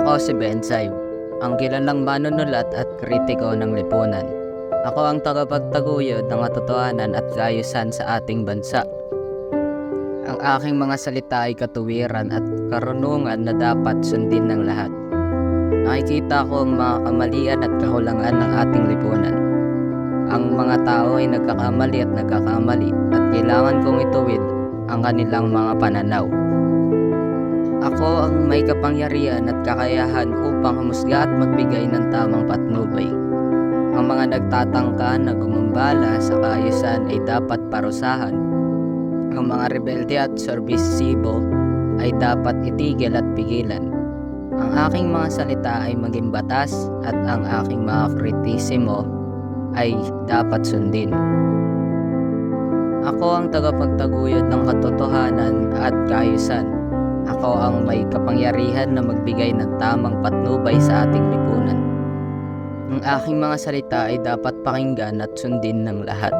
Ako si Bensay, ang kilalang manunulat at kritiko ng lipunan. Ako ang tagapagtaguyod ng katotohanan at kaayusan sa ating bansa. Ang aking mga salita ay katuwiran at karunungan na dapat sundin ng lahat. Nakikita ko ang mga kamalian at kakulangan ng ating lipunan. Ang mga tao ay nagkakamali at nagkakamali at kailangan kong ituwid ang kanilang mga pananaw. Ako ang may kapangyarihan at kakayahan upang humusga at magbigay ng tamang patnubay. Ang mga nagtatangka na gumambala sa kaayusan ay dapat parusahan. Ang mga rebelde at serbisibo ay dapat itigil at pigilan. Ang aking mga salita ay maging batas at ang aking mga kritisimo ay dapat sundin. Ako ang tagapagtaguyod ng katotohanan at kaayusan. Ako ang may kapangyarihan na magbigay ng tamang patnubay sa ating lipunan. Ang aking mga salita ay dapat pakinggan at sundin ng lahat.